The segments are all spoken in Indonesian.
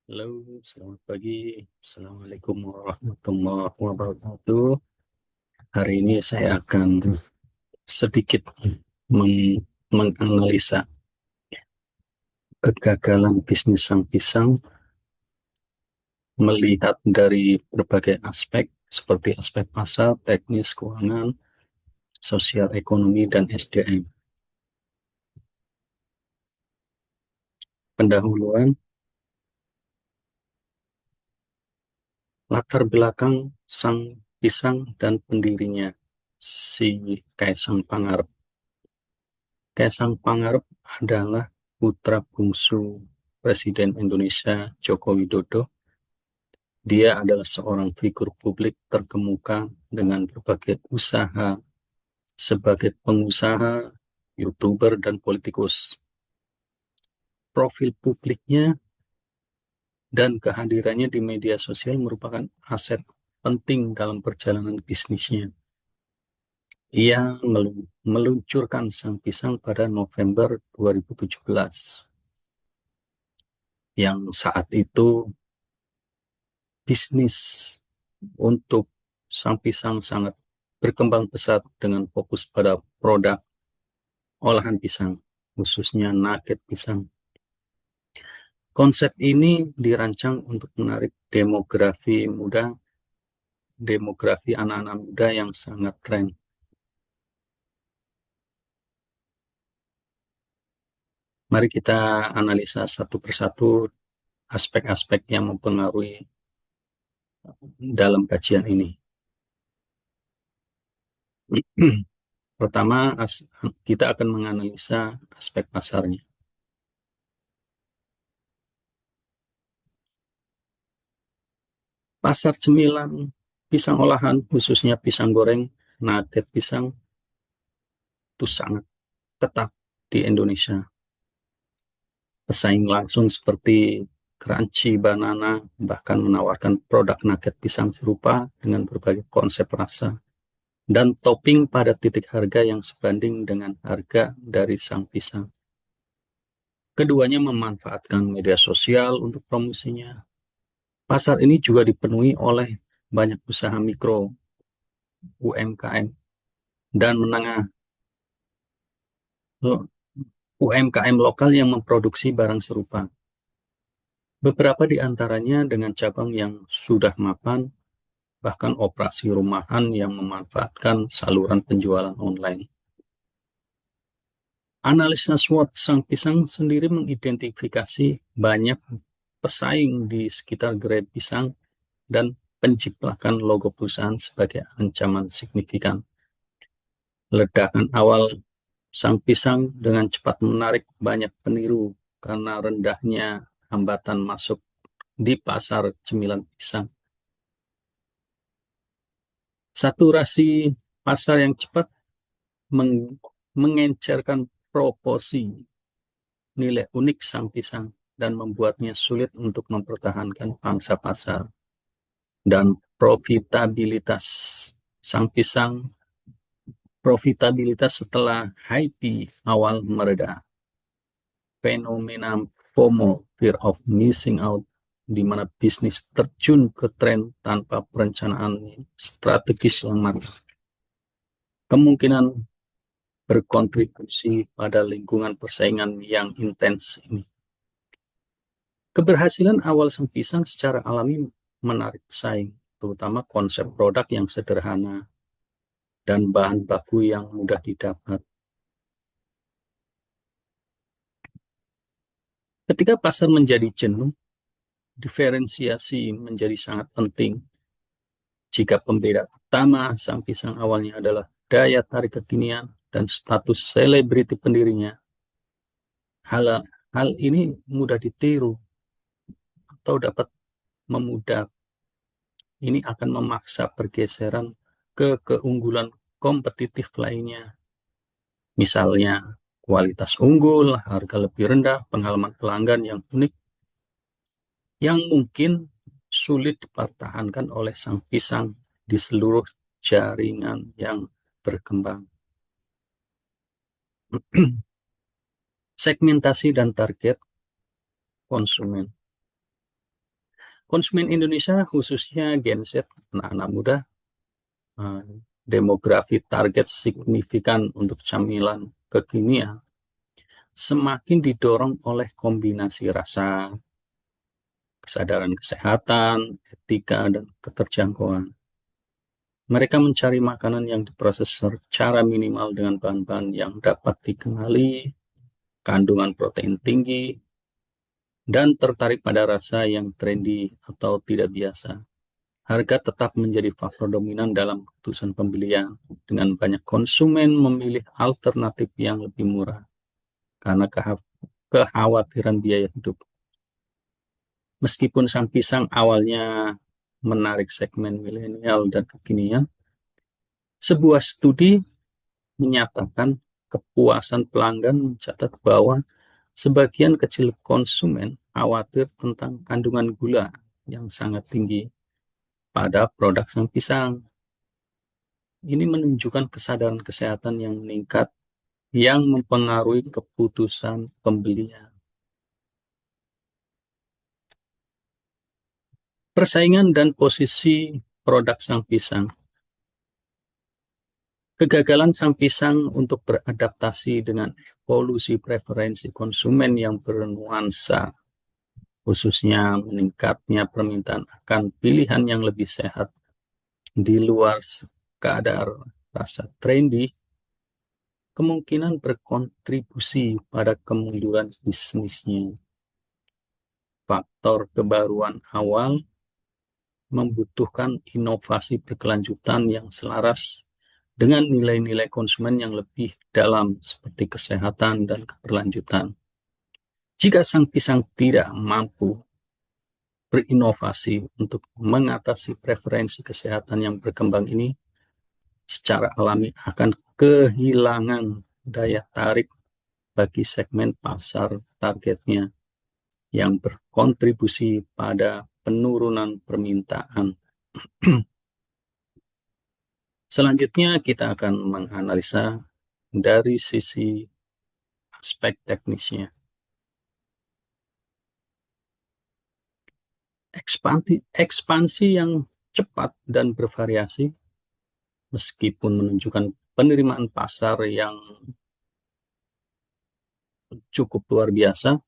Halo, selamat pagi. Assalamualaikum warahmatullahi wabarakatuh. Hari ini saya akan sedikit menganalisa kegagalan bisnis sang pisang melihat dari berbagai aspek seperti aspek pasar, teknis, keuangan, sosial ekonomi, dan SDM. Pendahuluan, latar belakang sang pisang dan pendirinya, si Kaisang Pangarep. Kaisang Pangarep adalah putra bungsu Presiden Indonesia Joko Widodo. Dia adalah seorang figur publik terkemuka dengan berbagai usaha sebagai pengusaha, YouTuber, dan politikus. Profil publiknya dan kehadirannya di media sosial merupakan aset penting dalam perjalanan bisnisnya. Ia meluncurkan Sang Pisang pada November 2017, yang saat itu bisnis untuk Sang Pisang sangat berkembang pesat dengan fokus pada produk olahan pisang, khususnya nugget pisang. Konsep ini dirancang untuk menarik demografi anak-anak muda yang sangat tren. Mari kita analisa satu persatu aspek-aspek yang mempengaruhi dalam kajian ini. Pertama, kita akan menganalisa aspek pasarnya. Pasar cemilan pisang olahan, khususnya pisang goreng, nugget pisang, itu sangat ketat di Indonesia. Pesaing langsung seperti Crunchy Banana bahkan menawarkan produk nugget pisang serupa dengan berbagai konsep rasa dan topping pada titik harga yang sebanding dengan harga dari sang pisang. Keduanya memanfaatkan media sosial untuk promosinya. Pasar ini juga dipenuhi oleh banyak usaha mikro, UMKM, dan menengah UMKM lokal yang memproduksi barang serupa. Beberapa di antaranya dengan cabang yang sudah mapan, bahkan operasi rumahan yang memanfaatkan saluran penjualan online. Analisa SWOT sang pisang sendiri mengidentifikasi banyak pesaing di sekitar gerai pisang dan penciplakan logo perusahaan sebagai ancaman signifikan. Ledakan awal sang pisang dengan cepat menarik banyak peniru karena rendahnya hambatan masuk di pasar cemilan pisang. Saturasi pasar yang cepat mengencerkan proporsi nilai unik sang pisang dan membuatnya sulit untuk mempertahankan pangsa pasar. Dan profitabilitas sang pisang, profitabilitas setelah hype awal mereda. Fenomena FOMO, fear of missing out, di mana bisnis terjun ke tren tanpa perencanaan strategis yang matang. Kemungkinan berkontribusi pada lingkungan persaingan yang intens ini. Keberhasilan awal sang pisang secara alami menarik pesaing, terutama konsep produk yang sederhana dan bahan baku yang mudah didapat. Ketika pasar menjadi jenuh, diferensiasi menjadi sangat penting. Jika pembeda utama sang pisang awalnya adalah daya tarik kekinian dan status selebriti pendirinya, hal, hal ini mudah ditiru atau dapat memudah. Ini akan memaksa pergeseran ke keunggulan kompetitif lainnya. Misalnya, kualitas unggul, harga lebih rendah, pengalaman pelanggan yang unik, yang mungkin sulit dipertahankan oleh sang pisang di seluruh jaringan yang berkembang. Segmentasi dan target konsumen. Konsumen Indonesia, khususnya Gen Z, anak-anak muda, demografi target signifikan untuk camilan kekinian, semakin didorong oleh kombinasi rasa, kesadaran kesehatan, etika, dan keterjangkauan. Mereka mencari makanan yang diproses secara minimal dengan bahan-bahan yang dapat dikenali, kandungan protein tinggi, dan tertarik pada rasa yang trendy atau tidak biasa. Harga tetap menjadi faktor dominan dalam keputusan pembelian, dengan banyak konsumen memilih alternatif yang lebih murah karena kekhawatiran biaya hidup. Meskipun sang pisang awalnya menarik segmen milenial dan kekinian, sebuah studi menyatakan kepuasan pelanggan mencatat bahwa sebagian kecil konsumen khawatir tentang kandungan gula yang sangat tinggi pada produk sang pisang. Ini menunjukkan kesadaran kesehatan yang meningkat yang mempengaruhi keputusan pembelian. Persaingan dan posisi produk sang pisang. Kegagalan sang pisang untuk beradaptasi dengan evolusi preferensi konsumen yang bernuansa, khususnya meningkatnya permintaan akan pilihan yang lebih sehat di luar sekadar rasa trendy, kemungkinan berkontribusi pada kemunduran bisnisnya. Faktor kebaruan awal membutuhkan inovasi berkelanjutan yang selaras dengan nilai-nilai konsumen yang lebih dalam seperti kesehatan dan keberlanjutan. Jika sang pisang tidak mampu berinovasi untuk mengatasi preferensi kesehatan yang berkembang ini, secara alami akan kehilangan daya tarik bagi segmen pasar targetnya yang berkontribusi pada penurunan permintaan. Selanjutnya kita akan menganalisa dari sisi aspek teknisnya. Ekspansi yang cepat dan bervariasi, meskipun menunjukkan penerimaan pasar yang cukup luar biasa,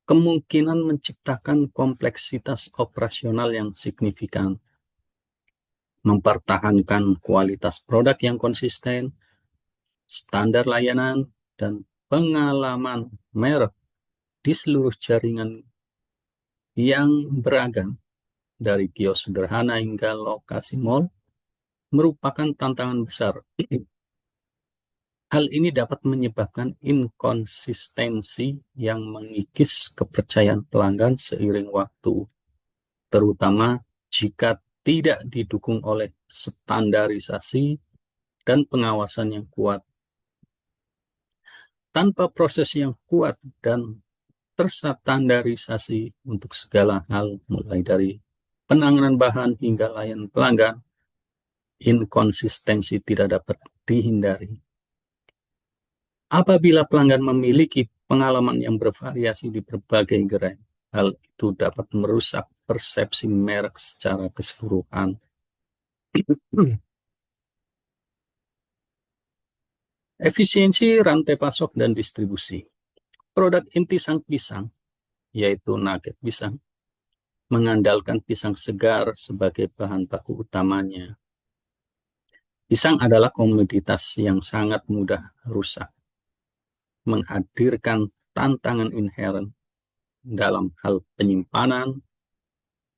kemungkinan menciptakan kompleksitas operasional yang signifikan, mempertahankan kualitas produk yang konsisten, standar layanan, dan pengalaman merek di seluruh jaringan yang beragam, dari kios sederhana hingga lokasi mal, merupakan tantangan besar. Hal ini dapat menyebabkan inkonsistensi yang mengikis kepercayaan pelanggan seiring waktu, terutama jika tidak didukung oleh standarisasi dan pengawasan yang kuat. Tanpa proses yang kuat dan terstandarisasi untuk segala hal, mulai dari penanganan bahan hingga layanan pelanggan, inkonsistensi tidak dapat dihindari. Apabila pelanggan memiliki pengalaman yang bervariasi di berbagai gerai, hal itu dapat merusak persepsi merek secara keseluruhan. Efisiensi rantai pasok dan distribusi. Produk inti sang pisang, yaitu nugget pisang, mengandalkan pisang segar sebagai bahan baku utamanya. Pisang adalah komoditas yang sangat mudah rusak, menghadirkan tantangan inheren dalam hal penyimpanan,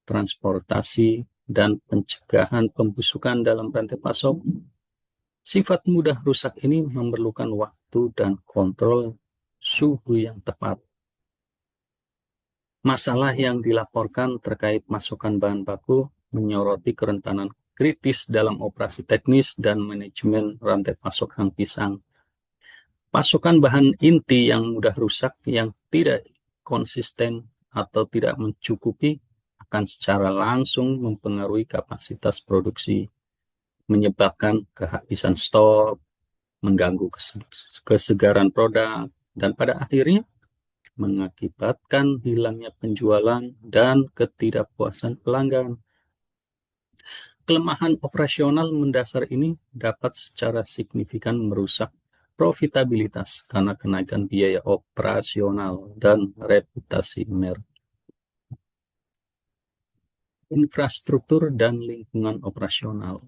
transportasi, dan pencegahan pembusukan dalam rantai pasok. Sifat mudah rusak ini memerlukan waktu dan kontrol suhu yang tepat. Masalah yang dilaporkan terkait masukan bahan baku menyoroti kerentanan kritis dalam operasi teknis dan manajemen rantai pasok sang pisang. Pasokan bahan inti yang mudah rusak yang tidak konsisten atau tidak mencukupi akan secara langsung mempengaruhi kapasitas produksi, menyebabkan kehabisan stok, mengganggu kesegaran produk, dan pada akhirnya mengakibatkan hilangnya penjualan dan ketidakpuasan pelanggan. Kelemahan operasional mendasar ini dapat secara signifikan merusak profitabilitas karena kenaikan biaya operasional dan reputasi merek. Infrastruktur dan lingkungan operasional.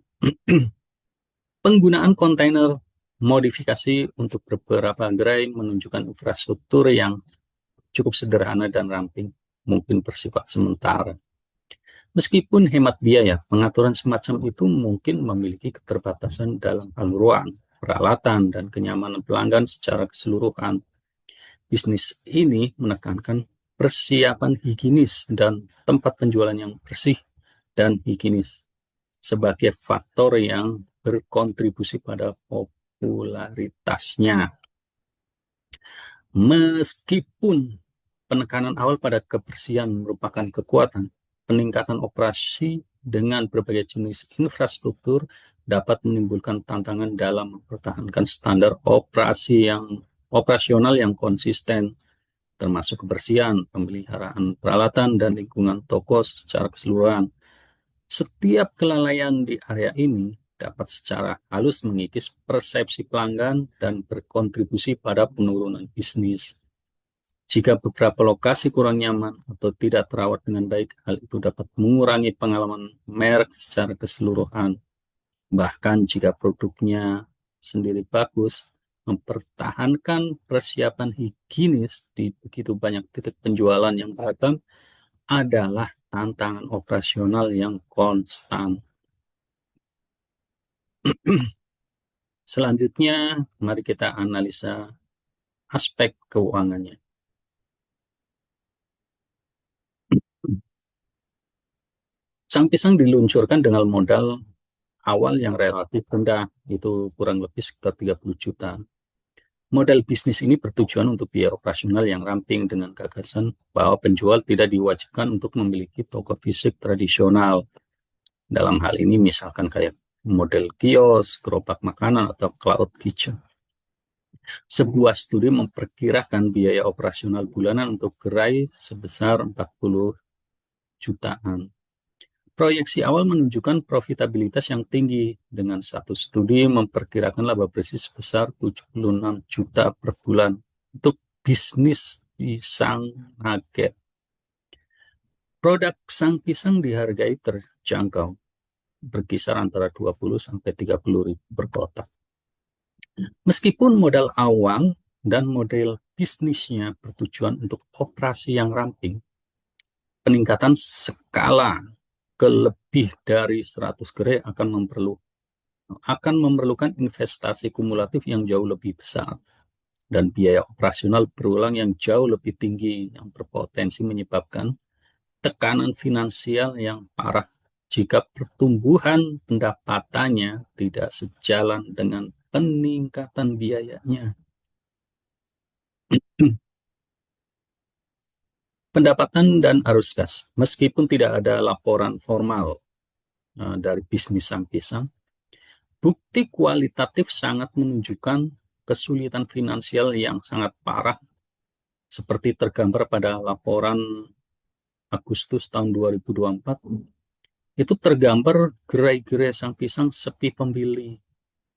Penggunaan kontainer modifikasi untuk beberapa gerai menunjukkan infrastruktur yang cukup sederhana dan ramping, mungkin bersifat sementara. Meskipun hemat biaya, pengaturan semacam itu mungkin memiliki keterbatasan dalam hal ruang, peralatan, dan kenyamanan pelanggan secara keseluruhan. Bisnis ini menekankan persiapan higienis dan tempat penjualan yang bersih dan higienis sebagai faktor yang berkontribusi pada popularitasnya. Meskipun penekanan awal pada kebersihan merupakan kekuatan, peningkatan operasi dengan berbagai jenis infrastruktur dapat menimbulkan tantangan dalam mempertahankan standar operasional yang konsisten, termasuk kebersihan, pemeliharaan peralatan, dan lingkungan toko secara keseluruhan. Setiap kelalaian di area ini dapat secara halus mengikis persepsi pelanggan dan berkontribusi pada penurunan bisnis. Jika beberapa lokasi kurang nyaman atau tidak terawat dengan baik, hal itu dapat mengurangi pengalaman merek secara keseluruhan. Bahkan jika produknya sendiri bagus, mempertahankan persiapan higienis di begitu banyak titik penjualan yang beragam adalah tantangan operasional yang konstan. Selanjutnya, mari kita analisa aspek keuangannya. Sang pisang diluncurkan dengan modal awal yang relatif rendah, itu kurang lebih sekitar 30 juta. Model bisnis ini bertujuan untuk biaya operasional yang ramping dengan gagasan bahwa penjual tidak diwajibkan untuk memiliki toko fisik tradisional. Dalam hal ini misalkan kayak model kios, gerobak makanan, atau cloud kitchen. Sebuah studi memperkirakan biaya operasional bulanan untuk gerai sebesar 40 jutaan. Proyeksi awal menunjukkan profitabilitas yang tinggi, dengan satu studi memperkirakan laba bersih sebesar 76 juta per bulan untuk bisnis pisang nugget. Produk sang pisang dihargai terjangkau, berkisar antara 20 sampai 30 ribu per kotak. Meskipun modal awal dan model bisnisnya bertujuan untuk operasi yang ramping, peningkatan skala ke lebih dari 100 gerai akan memerlukan investasi kumulatif yang jauh lebih besar dan biaya operasional berulang yang jauh lebih tinggi yang berpotensi menyebabkan tekanan finansial yang parah jika pertumbuhan pendapatannya tidak sejalan dengan peningkatan biayanya. Pendapatan dan arus kas. Meskipun tidak ada laporan formal dari bisnis sang pisang, bukti kualitatif sangat menunjukkan kesulitan finansial yang sangat parah, seperti tergambar pada laporan Agustus tahun 2024. Itu tergambar gerai-gerai sang pisang sepi pembeli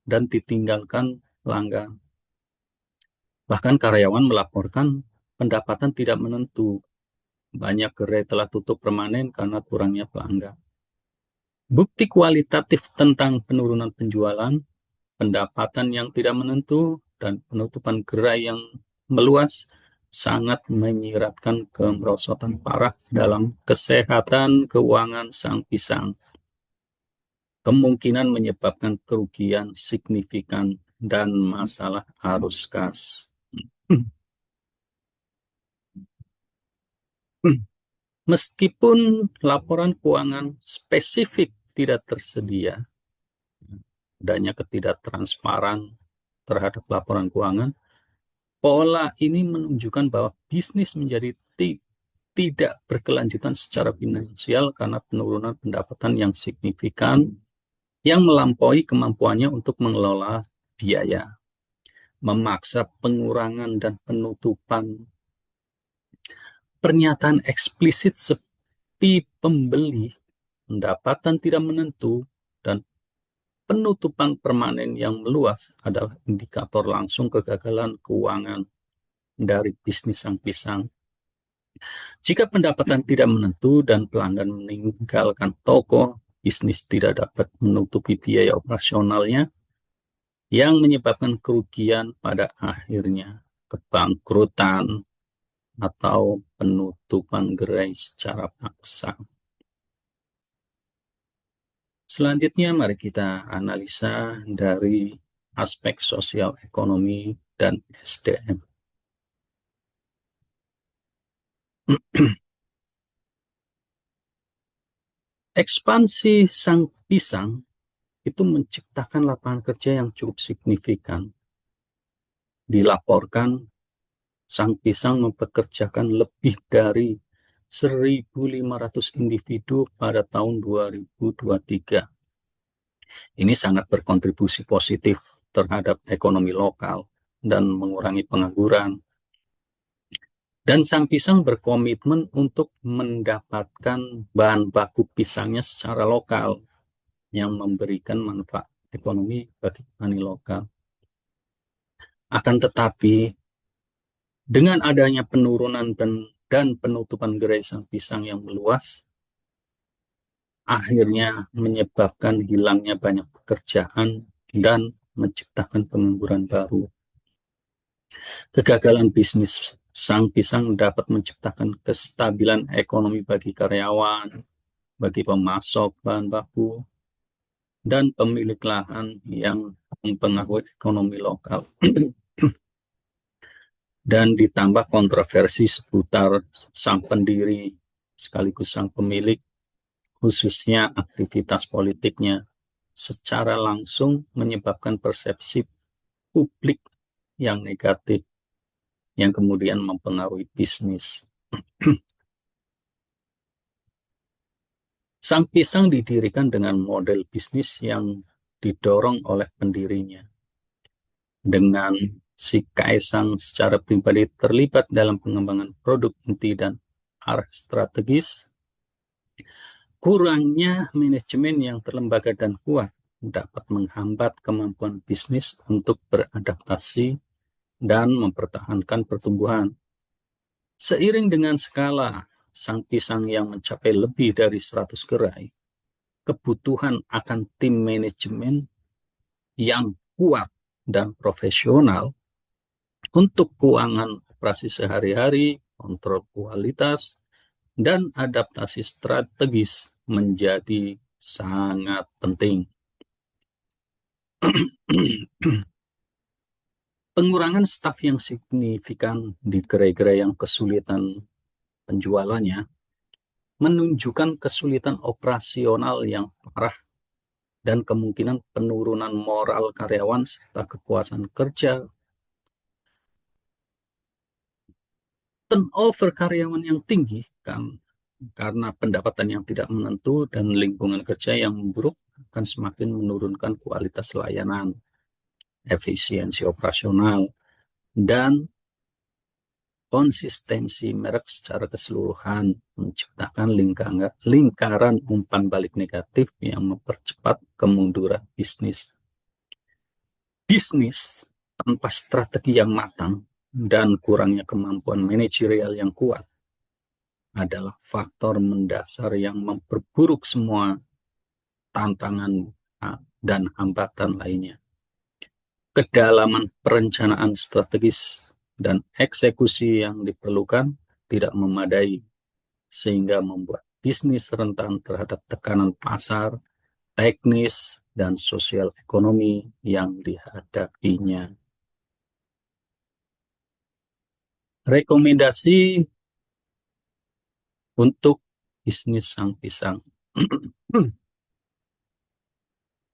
dan ditinggalkan pelanggan. Bahkan karyawan melaporkan pendapatan tidak menentu. Banyak gerai telah tutup permanen karena kurangnya pelanggan. Bukti kualitatif tentang penurunan penjualan, pendapatan yang tidak menentu, dan penutupan gerai yang meluas sangat menyiratkan kemerosotan parah dalam kesehatan keuangan sang pisang. Kemungkinan menyebabkan kerugian signifikan dan masalah arus kas. Meskipun laporan keuangan spesifik tidak tersedia, adanya ketidaktransparan terhadap laporan keuangan, pola ini menunjukkan bahwa bisnis menjadi tidak berkelanjutan secara finansial karena penurunan pendapatan yang signifikan yang melampaui kemampuannya untuk mengelola biaya, memaksa pengurangan dan penutupan pernyataan eksplisit sepi pembeli, pendapatan tidak menentu, dan penutupan permanen yang meluas adalah indikator langsung kegagalan keuangan dari bisnis sang pisang. Jika pendapatan tidak menentu dan pelanggan meninggalkan toko, bisnis tidak dapat menutupi biaya operasionalnya yang menyebabkan kerugian, pada akhirnya kebangkrutan atau penutupan gerai secara paksa. Selanjutnya mari kita analisa dari aspek sosial ekonomi dan SDM. Ekspansi sang pisang itu menciptakan lapangan kerja yang cukup signifikan. Dilaporkan sang pisang mempekerjakan lebih dari 1.500 individu pada tahun 2023. Ini sangat berkontribusi positif terhadap ekonomi lokal dan mengurangi pengangguran. Dan sang pisang berkomitmen untuk mendapatkan bahan baku pisangnya secara lokal yang memberikan manfaat ekonomi bagi petani lokal. Akan tetapi, dengan adanya penurunan dan penutupan gerai sang pisang yang meluas, akhirnya menyebabkan hilangnya banyak pekerjaan dan menciptakan pengangguran baru. Kegagalan bisnis sang pisang dapat menciptakan kestabilan ekonomi bagi karyawan, bagi pemasok bahan baku, dan pemilik lahan yang mempengaruhi ekonomi lokal. Dan ditambah kontroversi seputar sang pendiri sekaligus sang pemilik, khususnya aktivitas politiknya, secara langsung menyebabkan persepsi publik yang negatif yang kemudian mempengaruhi bisnis. Sang pisang didirikan dengan model bisnis yang didorong oleh pendirinya. Dengan si Kaisang secara pribadi terlibat dalam pengembangan produk inti dan arah strategis, kurangnya manajemen yang terlembaga dan kuat dapat menghambat kemampuan bisnis untuk beradaptasi dan mempertahankan pertumbuhan. Seiring dengan skala sang pisang yang mencapai lebih dari 100 gerai, kebutuhan akan tim manajemen yang kuat dan profesional untuk keuangan operasi sehari-hari, kontrol kualitas, dan adaptasi strategis menjadi sangat penting. Pengurangan staf yang signifikan di gerai-gerai yang kesulitan penjualannya menunjukkan kesulitan operasional yang parah dan kemungkinan penurunan moral karyawan serta kepuasan kerja. Turnover karyawan yang tinggi kan karena pendapatan yang tidak menentu dan lingkungan kerja yang buruk akan semakin menurunkan kualitas layanan, efisiensi operasional, dan konsistensi merek secara keseluruhan, menciptakan lingkaran umpan balik negatif yang mempercepat kemunduran bisnis. Bisnis tanpa strategi yang matang dan kurangnya kemampuan manajerial yang kuat adalah faktor mendasar yang memperburuk semua tantangan dan hambatan lainnya. Kedalaman perencanaan strategis dan eksekusi yang diperlukan tidak memadai, sehingga membuat bisnis rentan terhadap tekanan pasar, teknis, dan sosial ekonomi yang dihadapinya. Rekomendasi untuk bisnis sang pisang.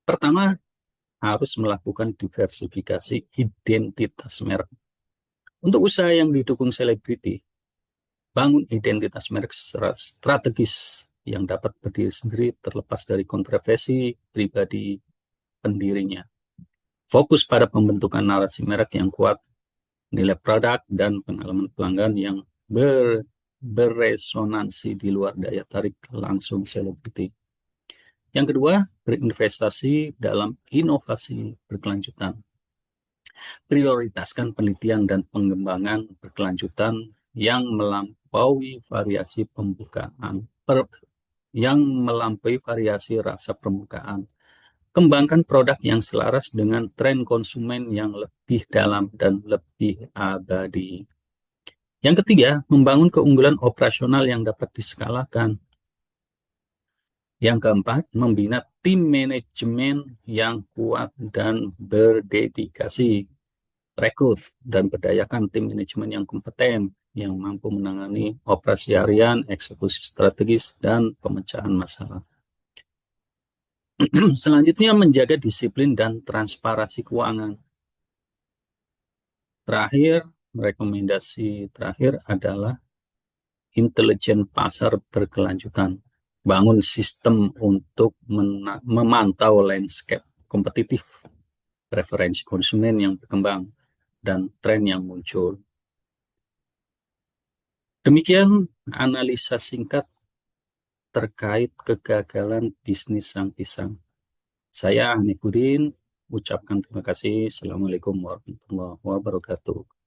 Pertama, harus melakukan diversifikasi identitas merek. Untuk usaha yang didukung selebriti, bangun identitas merek secara strategis yang dapat berdiri sendiri terlepas dari kontroversi pribadi pendirinya. Fokus pada pembentukan narasi merek yang kuat, nilai produk, dan pengalaman pelanggan yang beresonansi di luar daya tarik langsung selebriti. Yang kedua, berinvestasi dalam inovasi berkelanjutan. Prioritaskan penelitian dan pengembangan berkelanjutan yang melampaui variasi rasa permukaan. Kembangkan produk yang selaras dengan tren konsumen yang lebih dalam dan lebih abadi. Yang ketiga, membangun keunggulan operasional yang dapat diskalakan. Yang keempat, membina tim manajemen yang kuat dan berdedikasi. Rekrut dan berdayakan tim manajemen yang kompeten, yang mampu menangani operasi harian, eksekusi strategis, dan pemecahan masalah. Selanjutnya, menjaga disiplin dan transparansi keuangan. Terakhir, rekomendasi terakhir adalah intelijen pasar berkelanjutan. Bangun sistem untuk memantau landscape kompetitif, preferensi konsumen yang berkembang, dan tren yang muncul. Demikian analisa singkat terkait kegagalan bisnis sang pisang. Saya Hanifudin, ucapkan terima kasih. Assalamualaikum warahmatullahi wabarakatuh.